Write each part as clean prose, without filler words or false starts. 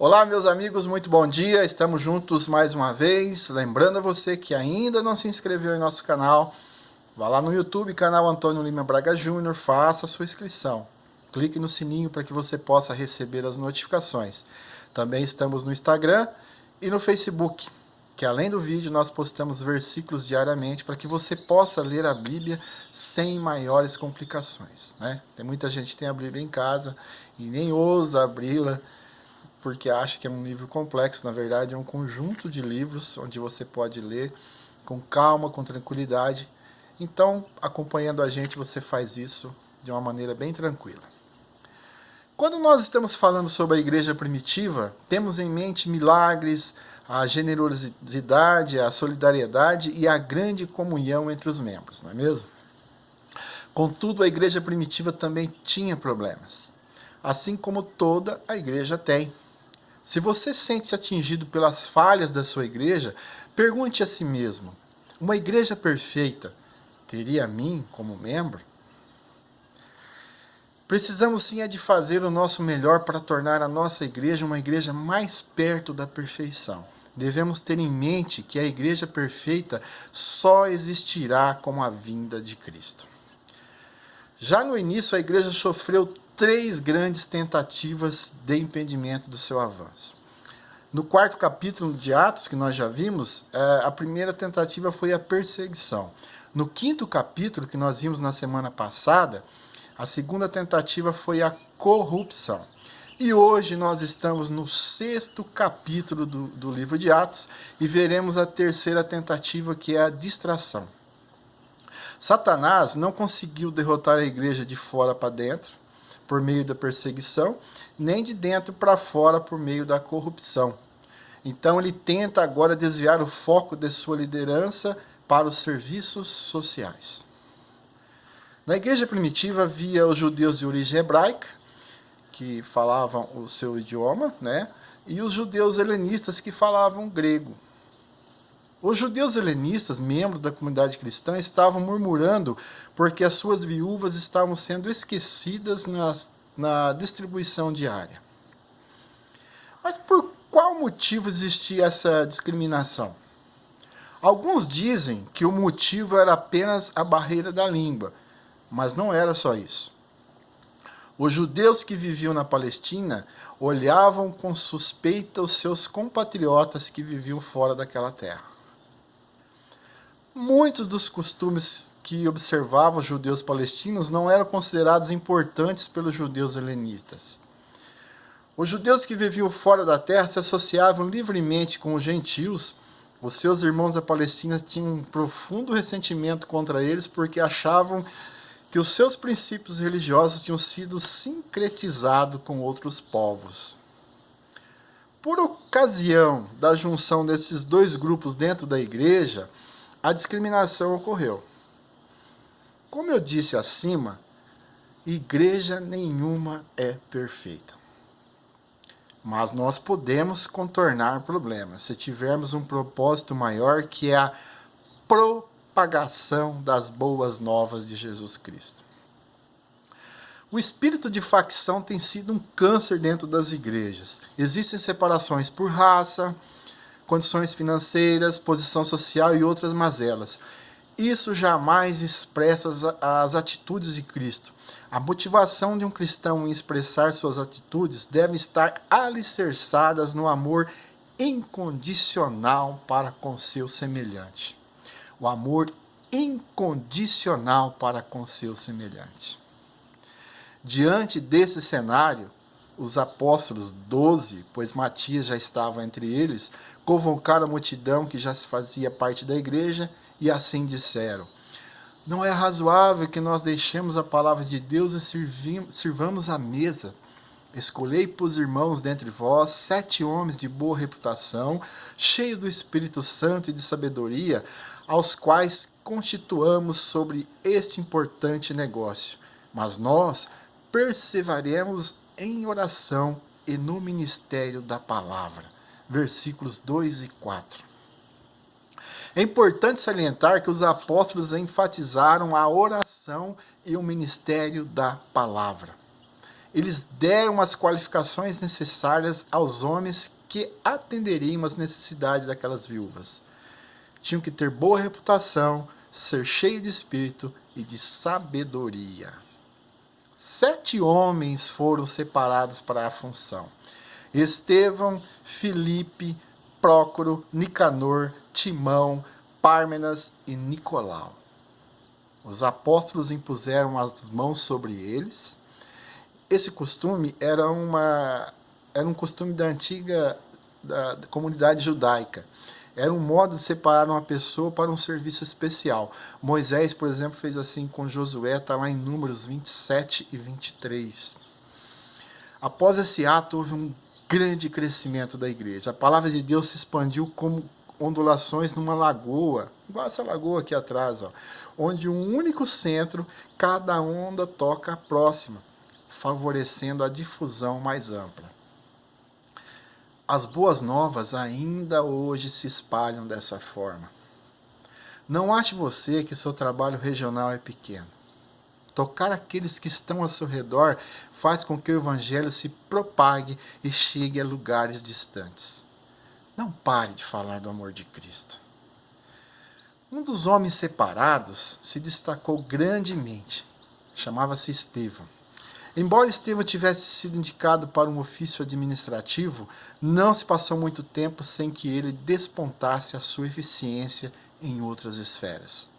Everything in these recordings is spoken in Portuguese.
Olá, meus amigos, muito bom dia. Estamos juntos mais uma vez. Lembrando a você que ainda não se inscreveu em nosso canal, vá lá no YouTube, canal Antônio Lima Braga Júnior, faça a sua inscrição. Clique no sininho para que você possa receber as notificações. Também estamos no Instagram e no Facebook, que além do vídeo nós postamos versículos diariamente para que você possa ler a Bíblia sem maiores complicações, né? Tem muita gente que tem a Bíblia em casa e nem ousa abri-la, porque acha que é um livro complexo. Na verdade é um conjunto de livros onde você pode ler com calma, com tranquilidade. Então, acompanhando a gente, você faz isso de uma maneira bem tranquila. Quando nós estamos falando sobre a igreja primitiva, temos em mente milagres, a generosidade, a solidariedade e a grande comunhão entre os membros, não é mesmo? Contudo, a igreja primitiva também tinha problemas, assim como toda a igreja tem. Se você sente atingido pelas falhas da sua igreja, pergunte a si mesmo: uma igreja perfeita teria a mim como membro? Precisamos sim de fazer o nosso melhor para tornar a nossa igreja uma igreja mais perto da perfeição. Devemos ter em mente que a igreja perfeita só existirá com a vinda de Cristo. Já no início, a igreja sofreu 3 grandes tentativas de impedimento do seu avanço. No 4º capítulo de Atos, que nós já vimos, a primeira tentativa foi a perseguição. No 5º capítulo, que nós vimos na semana passada, a segunda tentativa foi a corrupção. E hoje nós estamos no 6º capítulo do livro de Atos e veremos a terceira tentativa, que é a distração. Satanás não conseguiu derrotar a igreja de fora para dentro, por meio da perseguição, nem de dentro para fora, por meio da corrupção. Então ele tenta agora desviar o foco de sua liderança para os serviços sociais. Na igreja primitiva havia os judeus de origem hebraica, que falavam o seu idioma, né? E os judeus helenistas, que falavam grego. Os judeus helenistas, membros da comunidade cristã, estavam murmurando porque as suas viúvas estavam sendo esquecidas na distribuição diária. Mas por qual motivo existia essa discriminação? Alguns dizem que o motivo era apenas a barreira da língua, mas não era só isso. Os judeus que viviam na Palestina olhavam com suspeita os seus compatriotas que viviam fora daquela terra. Muitos dos costumes que observavam os judeus palestinos não eram considerados importantes pelos judeus helenistas. Os judeus que viviam fora da terra se associavam livremente com os gentios. Os seus irmãos da Palestina tinham um profundo ressentimento contra eles porque achavam que os seus princípios religiosos tinham sido sincretizados com outros povos. Por ocasião da junção desses 2 grupos dentro da igreja, a discriminação ocorreu. Como eu disse acima, igreja nenhuma é perfeita. Mas nós podemos contornar problemas se tivermos um propósito maior, que é a propagação das boas novas de Jesus Cristo. O espírito de facção tem sido um câncer dentro das igrejas. Existem separações por raça, condições financeiras, posição social e outras mazelas. Isso jamais expressa as atitudes de Cristo. A motivação de um cristão em expressar suas atitudes deve estar alicerçadas no amor incondicional para com seu semelhante. O amor incondicional para com seu semelhante. Diante desse cenário, os apóstolos 12, pois Matias já estava entre eles, convocaram a multidão que já se fazia parte da igreja e assim disseram: não é razoável que nós deixemos a palavra de Deus e sirvamos a mesa. Escolhei, pois, irmãos, dentre vós 7 homens de boa reputação, cheios do Espírito Santo e de sabedoria, aos quais constituamos sobre este importante negócio. Mas nós perseveraremos em oração e no ministério da palavra. Versículos 2 e 4. É importante salientar que os apóstolos enfatizaram a oração e o ministério da palavra. eles deram as qualificações necessárias aos homens que atenderiam às necessidades daquelas viúvas. Tinham que ter boa reputação, ser cheio de espírito e de sabedoria. 7 homens foram separados para a função: Estevão, Filipe, Prócoro, Nicanor, Timão, Pármenas e Nicolau. Os apóstolos impuseram as mãos sobre eles. Esse costume era um costume da antiga da comunidade judaica. Era um modo de separar uma pessoa para um serviço especial. Moisés, por exemplo, fez assim com Josué, está lá em Números 27 e 23. Após esse ato, houve um grande crescimento da igreja. A palavra de Deus se expandiu como ondulações numa lagoa, igual essa lagoa aqui atrás, ó, onde um único centro, cada onda toca a próxima, favorecendo a difusão mais ampla. As boas novas ainda hoje se espalham dessa forma. Não ache você que seu trabalho regional é pequeno. Tocar aqueles que estão ao seu redor faz com que o evangelho se propague e chegue a lugares distantes. Não pare de falar do amor de Cristo. Um dos homens separados se destacou grandemente. Chamava-se Estevão. Embora Estevão tivesse sido indicado para um ofício administrativo, não se passou muito tempo sem que ele despontasse a sua eficiência em outras esferas.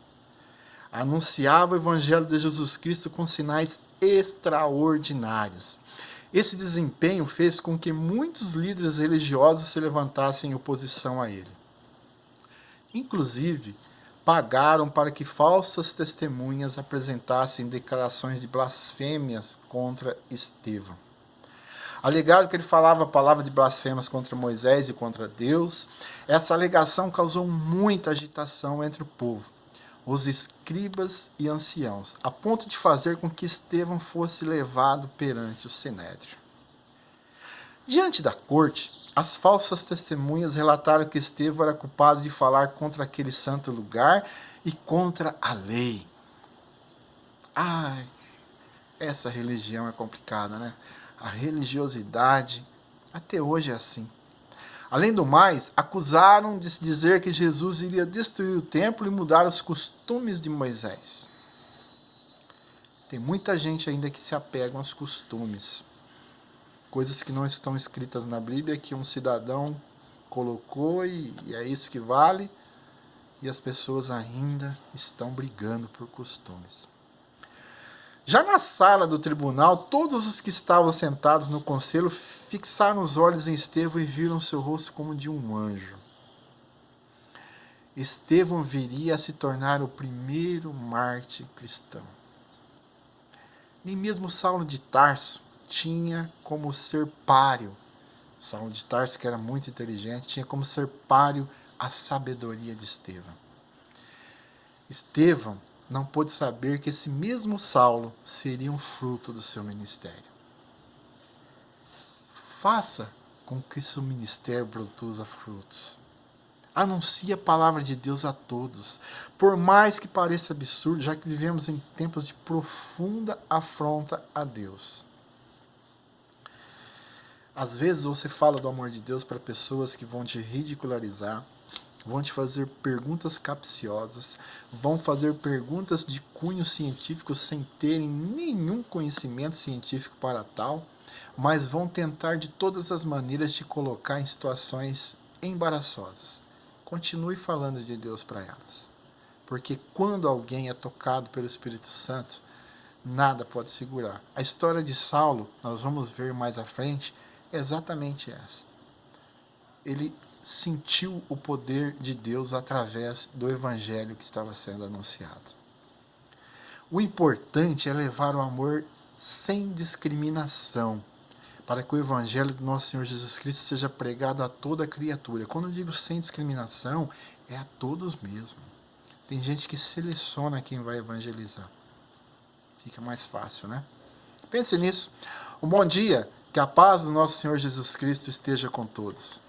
Anunciava o Evangelho de Jesus Cristo com sinais extraordinários. Esse desempenho fez com que muitos líderes religiosos se levantassem em oposição a ele. Inclusive, pagaram para que falsas testemunhas apresentassem declarações de blasfêmias contra Estevão. Alegaram que ele falava a palavra de blasfêmias contra Moisés e contra Deus. Essa alegação causou muita agitação entre o povo, os escribas e anciãos, a ponto de fazer com que Estevão fosse levado perante o Sinédrio. Diante da corte, as falsas testemunhas relataram que Estevão era culpado de falar contra aquele santo lugar e contra a lei. Ai, essa religião é complicada, né? A religiosidade até hoje é assim. Além do mais, acusaram de se dizer que Jesus iria destruir o templo e mudar os costumes de Moisés. Tem muita gente ainda que se apega aos costumes. Coisas que não estão escritas na Bíblia, que um cidadão colocou e é isso que vale. E as pessoas ainda estão brigando por costumes. Já na sala do tribunal, todos os que estavam sentados no conselho fixaram os olhos em Estevão e viram seu rosto como de um anjo. Estevão viria a se tornar o primeiro mártir cristão. Nem mesmo Saulo de Tarso tinha como ser páreo. Saulo de Tarso, que era muito inteligente, tinha como ser páreo a sabedoria de Estevão. Estevão não pôde saber que esse mesmo Saulo seria um fruto do seu ministério. Faça com que seu ministério produza frutos. Anuncie a palavra de Deus a todos, por mais que pareça absurdo, já que vivemos em tempos de profunda afronta a Deus. Às vezes você fala do amor de Deus para pessoas que vão te ridicularizar, vão te fazer perguntas capciosas, vão fazer perguntas de cunho científico sem terem nenhum conhecimento científico para tal, mas vão tentar de todas as maneiras te colocar em situações embaraçosas. Continue falando de Deus para elas, porque quando alguém é tocado pelo Espírito Santo, nada pode segurar. A história de Saulo, nós vamos ver mais à frente, é exatamente essa. Ele sentiu o poder de Deus através do evangelho que estava sendo anunciado. O importante é levar o amor sem discriminação, para que o evangelho do nosso Senhor Jesus Cristo seja pregado a toda criatura. Quando eu digo sem discriminação, é a todos mesmo. Tem gente que seleciona quem vai evangelizar. Fica mais fácil, né? Pense nisso. Um bom dia, que a paz do nosso Senhor Jesus Cristo esteja com todos.